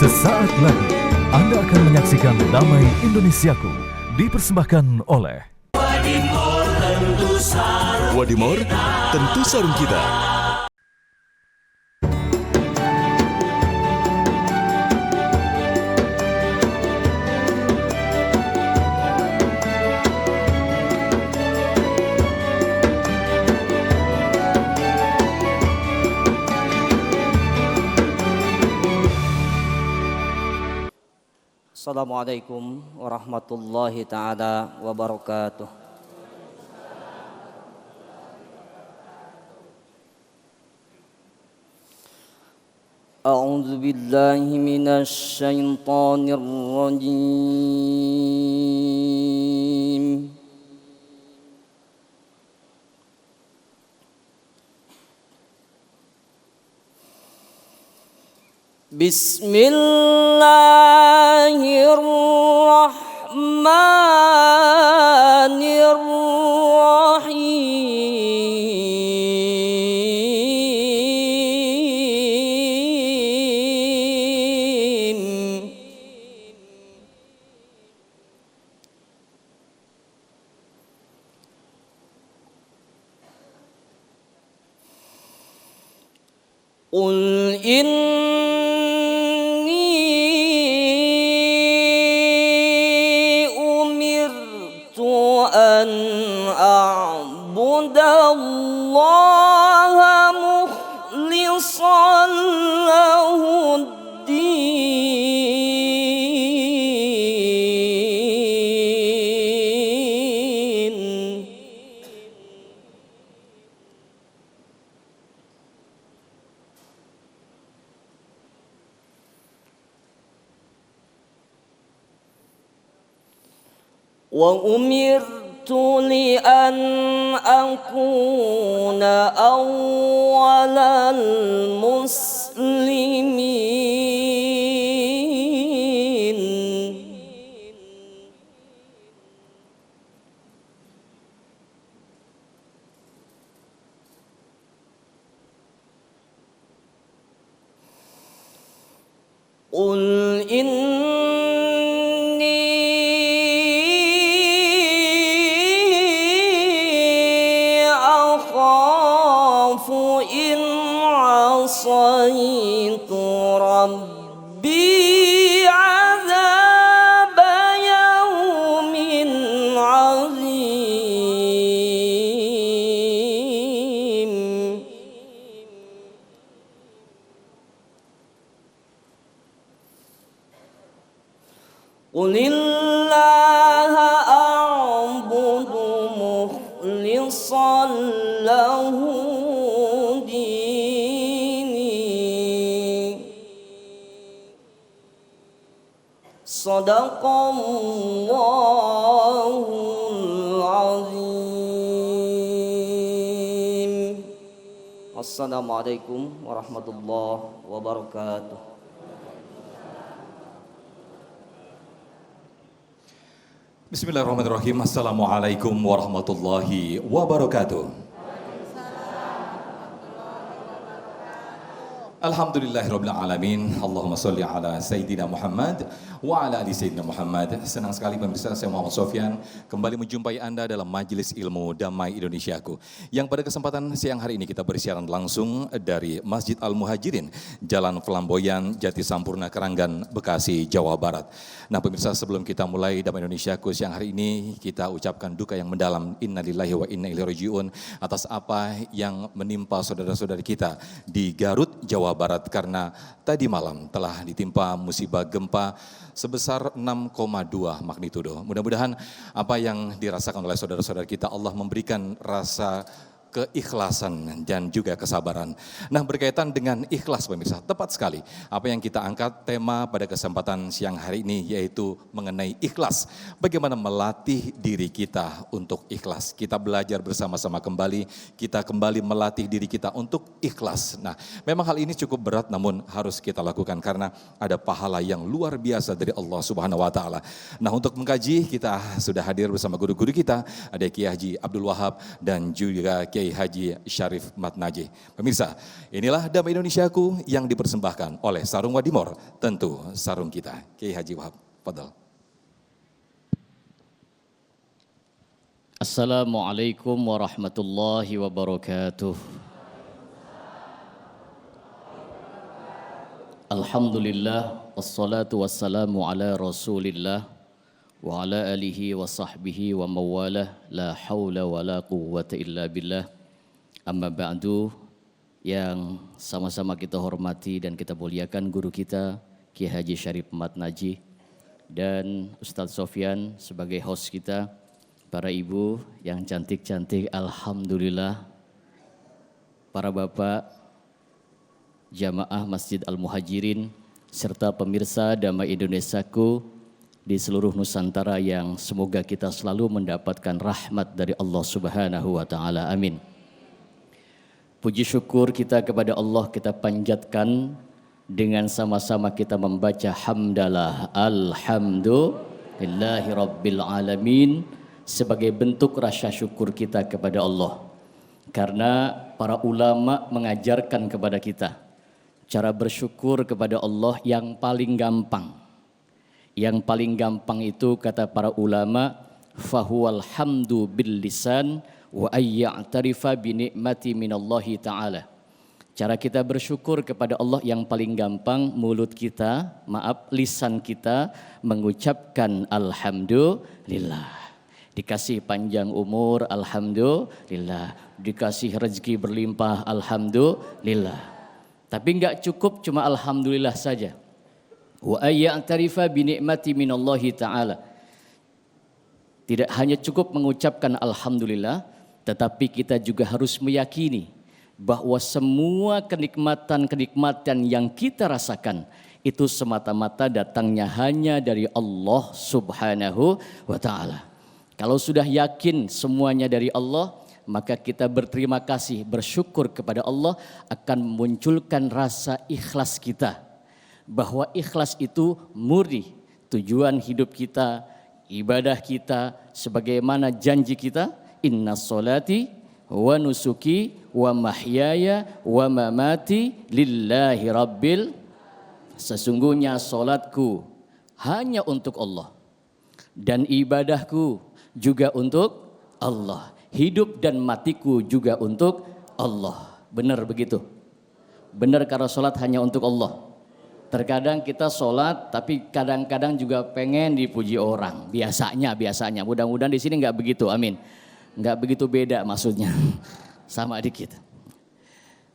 Sesaat lagi Anda akan menyaksikan Damai Indonesiaku dipersembahkan oleh Wadimor, tentu sarung kita. Assalamualaikum warahmatullahi ta'ala wabarakatuh. A'udzu billahi minasy syaithanir rajim. Bismillahirrahmanirrahim. Qul an a'budallaha mukhlishan lahuddin. Wa umirtu li an akuna awwalal muslimin. Qul in asaitu rabbi azaba yaumin azim. Qulillaha a'budu mukhlishan lahu Shadaqallahul azim. Assalamualaikum warahmatullahi wabarakatuh. Bismillahirrahmanirrahim. Assalamualaikum warahmatullahi wabarakatuh. Alhamdulillahirabbil alamin. Allahumma shalli ala sayyidina Muhammad wa ala ali sayyidina Muhammad. Senang sekali pemirsa, saya Muhammad Sofyan kembali menjumpai Anda dalam Majelis Ilmu Damai Indonesiaku. Yang pada kesempatan siang hari ini kita bersiaran langsung dari Masjid Al-Muhajirin, Jalan Flamboyan, Jati Sampurna, Keranggan, Bekasi, Jawa Barat. Nah pemirsa, sebelum kita mulai Damai Indonesiaku siang hari ini, kita ucapkan duka yang mendalam, innalillahi wa inna ilaihi rajiun, atas apa yang menimpa saudara-saudari kita di Garut, Jawa Barat, karena tadi malam telah ditimpa musibah gempa sebesar 6,2 magnitudo. Mudah-mudahan apa yang dirasakan oleh saudara-saudara kita, Allah memberikan rasa keikhlasan dan juga kesabaran. Nah, berkaitan dengan ikhlas pemirsa, tepat sekali apa yang kita angkat tema pada kesempatan siang hari ini, yaitu mengenai ikhlas. Bagaimana melatih diri kita untuk ikhlas. Kita belajar bersama-sama kembali, kita kembali melatih diri kita untuk ikhlas. Nah, memang hal ini cukup berat namun harus kita lakukan karena ada pahala yang luar biasa dari Allah Subhanahu wa taala. Nah, untuk mengkaji kita sudah hadir bersama guru-guru kita, ada Kiai Haji Abdul Wahab dan juga Kiai Kiai Haji Syarif Matnaji. Pemirsa, inilah Damai Indonesiaku yang dipersembahkan oleh Sarung Wadimor, tentu sarung kita. Kiai Haji Wahab, fadal. Assalamualaikum warahmatullahi wabarakatuh. Alhamdulillah, wassalatu wassalamu ala rasulillah wa ala alihi wa sahbihi wa mawalah, la hawla wa la quwwata illa billah. Amma ba'du, yang sama-sama kita hormati dan kita muliakan guru kita Kiai Haji Syarif Matnaji dan Ustadz Sofyan sebagai host kita, para ibu yang cantik-cantik, alhamdulillah, para bapak, jamaah Masjid Al-Muhajirin, serta pemirsa Damai Indonesiaku di seluruh Nusantara yang semoga kita selalu mendapatkan rahmat dari Allah Subhanahu wa Ta'ala. Amin. Puji syukur kita kepada Allah kita panjatkan dengan sama-sama kita membaca hamdalah alhamdulillahi rabbil alamin sebagai bentuk rasa syukur kita kepada Allah. Karena para ulama mengajarkan kepada kita cara bersyukur kepada Allah yang paling gampang. Yang paling gampang itu kata para ulama, fahuwal hamdu bil lisan wa ayya'tarifa bi ni'mati minallahi ta'ala. Cara kita bersyukur kepada Allah yang paling gampang, mulut kita, lisan kita mengucapkan alhamdulillah. Dikasih panjang umur, alhamdulillah. Dikasih rezeki berlimpah, alhamdulillah. Tapi enggak cukup cuma alhamdulillah saja. Wa ayya'tarifa bi ni'mati minallahi ta'ala. Tidak hanya cukup mengucapkan alhamdulillah, tetapi kita juga harus meyakini bahwa semua kenikmatan-kenikmatan yang kita rasakan itu semata-mata datangnya hanya dari Allah Subhanahu wa Ta'ala. Kalau sudah yakin semuanya dari Allah, maka kita berterima kasih, bersyukur kepada Allah akan memunculkan rasa ikhlas kita. Bahwa ikhlas itu murni tujuan hidup kita, ibadah kita, sebagaimana janji kita, inna sholati wa nusuki wa mahyaya wa mamati lillahi rabbil. Sesungguhnya solatku hanya untuk Allah dan ibadahku juga untuk Allah. Hidup dan matiku juga untuk Allah. Benar begitu? Benar karena solat hanya untuk Allah. Terkadang kita sholat, tapi kadang-kadang juga pengen dipuji orang. Biasanya. Mudah-mudahan di sini nggak begitu, amin. Nggak begitu beda maksudnya, sama dikit.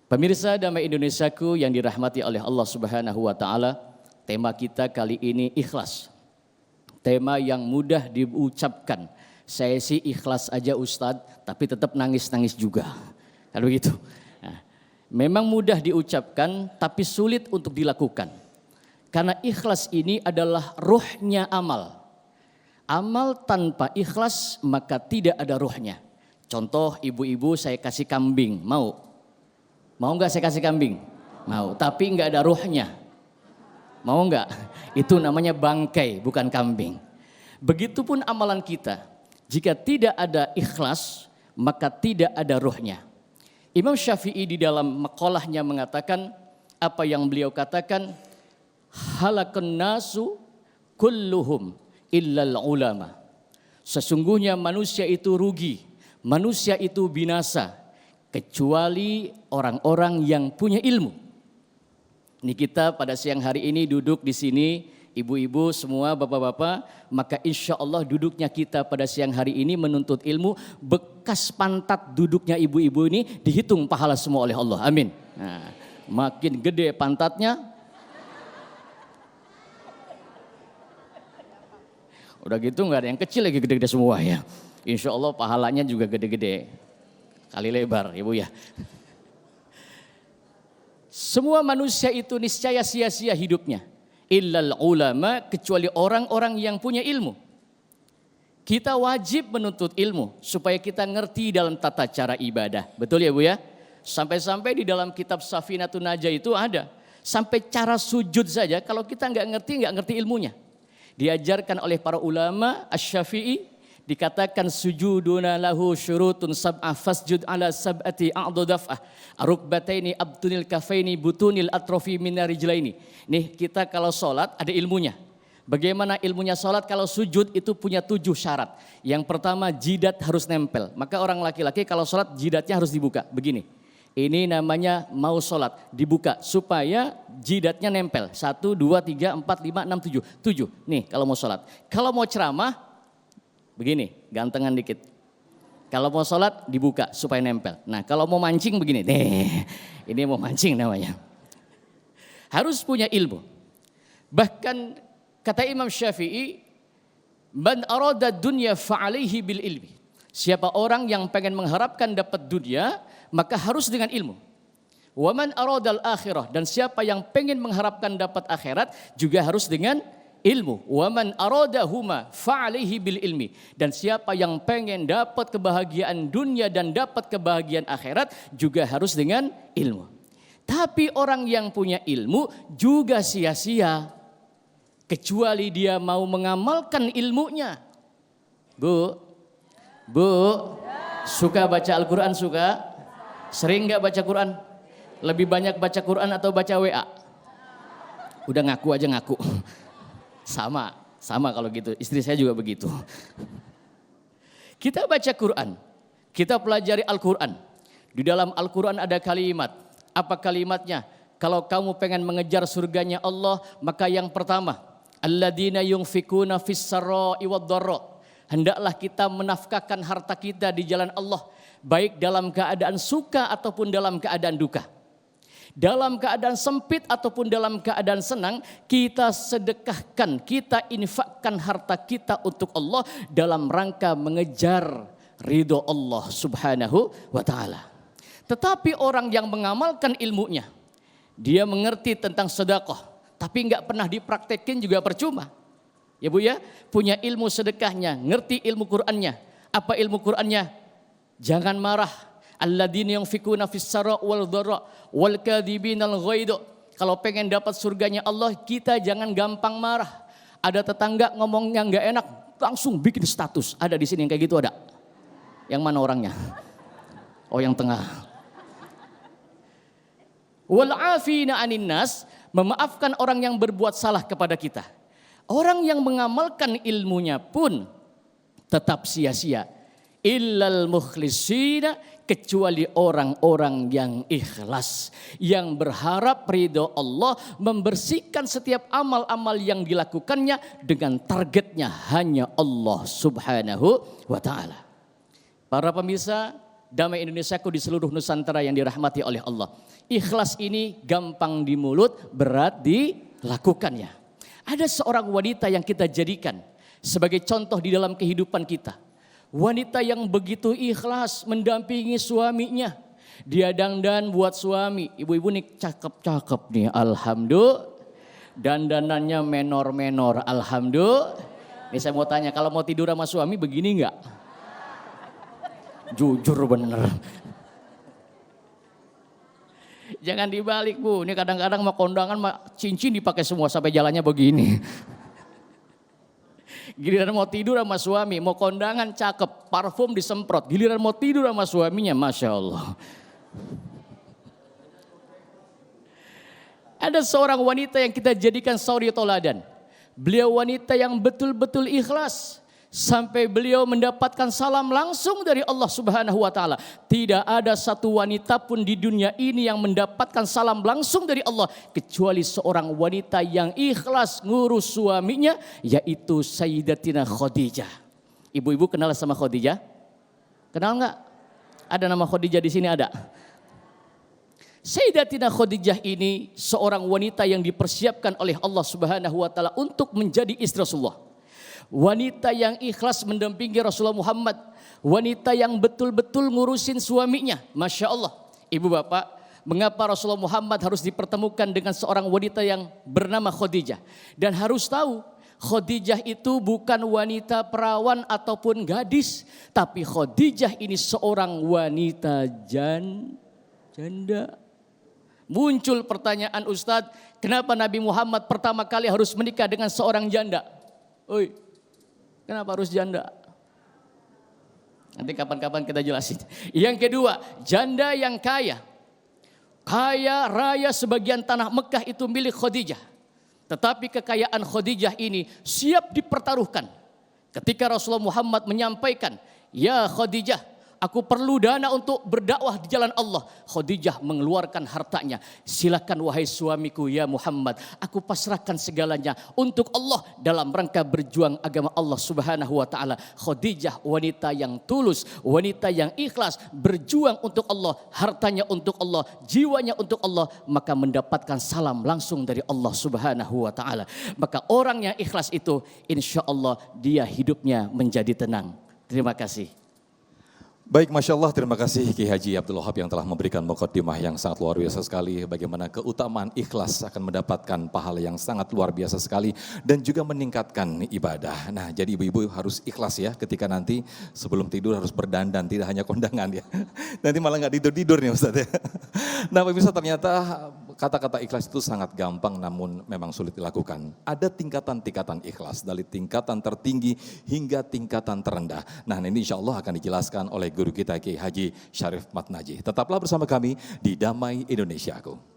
Pemirsa Damai Indonesiaku yang dirahmati oleh Allah Subhanahu wa Ta'ala, tema kita kali ini ikhlas. Tema yang mudah diucapkan. Saya sih ikhlas aja Ustadz, tapi tetap nangis-nangis juga. Kalau gitu. Nah, memang mudah diucapkan, tapi sulit untuk dilakukan. Karena ikhlas ini adalah ruhnya amal. Amal tanpa ikhlas maka tidak ada ruhnya. Contoh ibu-ibu saya kasih kambing, mau? Mau nggak saya kasih kambing? Mau, tapi nggak ada ruhnya. Mau nggak? Itu namanya bangkai, bukan kambing. Begitupun amalan kita. Jika tidak ada ikhlas, maka tidak ada ruhnya. Imam Syafi'i di dalam maqalahnya mengatakan, apa yang beliau katakan, halakun nasu kulluhum illal ulama. Sesungguhnya manusia itu rugi, manusia itu binasa, kecuali orang-orang yang punya ilmu. Ini kita pada siang hari ini duduk di sini, ibu-ibu semua, bapak-bapak, maka insya Allah duduknya kita pada siang hari ini menuntut ilmu, bekas pantat duduknya ibu-ibu ini dihitung pahala semua oleh Allah, amin. Nah, makin gede pantatnya, udah gitu nggak ada yang kecil lagi, gede-gede semua ya. Insya Allah pahalanya juga gede-gede, kali lebar ibu ya. Semua manusia itu niscaya sia-sia hidupnya. Illal ulama, kecuali orang-orang yang punya ilmu. Kita wajib menuntut ilmu supaya kita ngerti dalam tata cara ibadah. Betul ya Bu ya? Sampai-sampai di dalam kitab Safinatun Najah itu ada. Sampai cara sujud saja kalau kita nggak ngerti ilmunya. Diajarkan oleh para ulama Asy-Syafi'i, Dikatakan sujuduna lahu syurutun sab'ah fasjud ala sab'ati a'dudaf'ah arukbataini abtunil kafaini butunil atrofi minarijlaini. Nih kita kalau sholat ada ilmunya. Bagaimana ilmunya sholat? Kalau sujud itu punya 7 syarat. Yang pertama jidat harus nempel. Maka orang laki-laki kalau sholat jidatnya harus dibuka. Begini. Ini namanya mau sholat. Dibuka supaya jidatnya nempel. 1, 2, 3, 4, 5, 6, 7. 7. Nih kalau mau sholat. Kalau mau ceramah begini, gantengan dikit. Kalau mau sholat dibuka supaya nempel. Nah kalau mau mancing begini. Ini mau mancing namanya. Harus punya ilmu. Bahkan kata Imam Syafi'i, man arada dunya fa'alaihi bil ilmi. Siapa orang yang pengen mengharapkan dapat dunia, maka harus dengan ilmu. Wa man aradal akhirah, dan siapa yang pengen mengharapkan dapat akhirat juga harus dengan ilmu. Wa man aradahuma fa'alaihi bil ilmi. Dan siapa yang pengen dapat kebahagiaan dunia dan dapat kebahagiaan akhirat juga harus dengan ilmu. Tapi orang yang punya ilmu juga sia-sia. Kecuali dia mau mengamalkan ilmunya. Bu, suka baca Al-Quran suka? Sering gak baca Quran? Lebih banyak baca Quran atau baca WA? Udah ngaku aja ngaku. Sama kalau gitu. Istri saya juga begitu. Kita baca Quran, kita pelajari Al-Quran. Di dalam Al-Quran ada kalimat. Apa kalimatnya? Kalau kamu pengen mengejar surganya Allah, maka yang pertama, alladzina yunfikuna fis sarra'i wad-dharra. Hendaklah kita menafkahkan harta kita di jalan Allah, baik dalam keadaan suka ataupun dalam keadaan duka. Dalam keadaan sempit ataupun dalam keadaan senang, kita sedekahkan, kita infakkan harta kita untuk Allah dalam rangka mengejar ridho Allah Subhanahu wa ta'ala. Tetapi orang yang mengamalkan ilmunya, dia mengerti tentang sedekah, tapi enggak pernah dipraktekin juga percuma. Ya Bu ya, punya ilmu sedekahnya, ngerti ilmu Qur'annya. Apa ilmu Qur'annya? Jangan marah. Alladzina yunfikuna fis sarra' wal dharra wal kadhibinal ghaidh. Kalau pengen dapat surganya Allah, kita jangan gampang marah. Ada tetangga ngomongnya enggak enak, langsung bikin status. Ada di sini yang kayak gitu ada? Yang mana orangnya? Oh yang tengah. Wal afina 'anin nas, memaafkan orang yang berbuat salah kepada kita. Orang yang mengamalkan ilmunya pun tetap sia-sia. Illal mukhlisina, kecuali orang-orang yang ikhlas, yang berharap ridho Allah, membersihkan setiap amal-amal yang dilakukannya dengan targetnya hanya Allah Subhanahu wa ta'ala. Para pemirsa Damai Indonesiaku di seluruh Nusantara yang dirahmati oleh Allah. Ikhlas ini gampang di mulut, berat dilakukannya. Ada seorang wanita yang kita jadikan sebagai contoh di dalam kehidupan kita. Wanita yang begitu ikhlas mendampingi suaminya. Dia dandan buat suami. Ibu-ibu nih cakep-cakep nih, alhamdulillah. Dandanannya menor-menor, alhamdulillah. Nih saya mau tanya, kalau mau tidur sama suami begini enggak? Jujur bener. Jangan dibalik Bu, ini kadang-kadang mau kondangan cincin dipakai semua sampai jalannya begini. Giliran mau tidur sama suami, mau kondangan cakep, parfum disemprot. Giliran mau tidur sama suaminya, Masya Allah. Ada seorang wanita yang kita jadikan suri toladan. Beliau wanita yang betul-betul ikhlas. Sampai beliau mendapatkan salam langsung dari Allah Subhanahu wa ta'ala. Tidak ada satu wanita pun di dunia ini yang mendapatkan salam langsung dari Allah, kecuali seorang wanita yang ikhlas ngurus suaminya, yaitu Sayyidatina Khadijah. Ibu-ibu kenal sama Khadijah? Kenal enggak? Ada nama Khadijah di sini ada? Sayyidatina Khadijah ini seorang wanita yang dipersiapkan oleh Allah Subhanahu wa ta'ala untuk menjadi istri Rasulullah. Wanita yang ikhlas mendampingi Rasulullah Muhammad. Wanita yang betul-betul ngurusin suaminya. Masya Allah. Ibu bapak, mengapa Rasulullah Muhammad harus dipertemukan dengan seorang wanita yang bernama Khadijah? Dan harus tahu, Khadijah itu bukan wanita perawan ataupun gadis. Tapi Khadijah ini seorang wanita janda. Muncul pertanyaan, Ustadz, kenapa Nabi Muhammad pertama kali harus menikah dengan seorang janda? Oi. Kenapa harus janda? Nanti kapan-kapan kita jelasin. Yang kedua, janda yang kaya. Kaya raya sebagian tanah Mekah itu milik Khadijah. Tetapi kekayaan Khadijah ini siap dipertaruhkan. Ketika Rasulullah Muhammad menyampaikan, "Ya Khadijah, aku perlu dana untuk berdakwah di jalan Allah." Khadijah mengeluarkan hartanya. "Silakan wahai suamiku ya Muhammad, aku pasrahkan segalanya untuk Allah dalam rangka berjuang agama Allah Subhanahu wa taala." Khadijah wanita yang tulus, wanita yang ikhlas, berjuang untuk Allah, hartanya untuk Allah, jiwanya untuk Allah, maka mendapatkan salam langsung dari Allah Subhanahu wa taala. Maka orang yang ikhlas itu insya Allah dia hidupnya menjadi tenang. Terima kasih. Baik, Masya Allah, terima kasih Ki Haji Abdul Wahab yang telah memberikan mukadimah yang sangat luar biasa sekali. Bagaimana keutamaan ikhlas akan mendapatkan pahala yang sangat luar biasa sekali dan juga meningkatkan ibadah. Nah, jadi ibu-ibu harus ikhlas ya ketika nanti sebelum tidur harus berdandan, tidak hanya kondangan ya. Nanti malah nggak tidur-tidur nih Ustaz ya. Nah, pemirsa, ternyata kata-kata ikhlas itu sangat gampang namun memang sulit dilakukan. Ada tingkatan-tingkatan ikhlas dari tingkatan tertinggi hingga tingkatan terendah. Nah, ini insya Allah akan dijelaskan oleh guru kita Kiai Haji Syarif Matnaji. Tetaplah bersama kami di Damai Indonesiaku.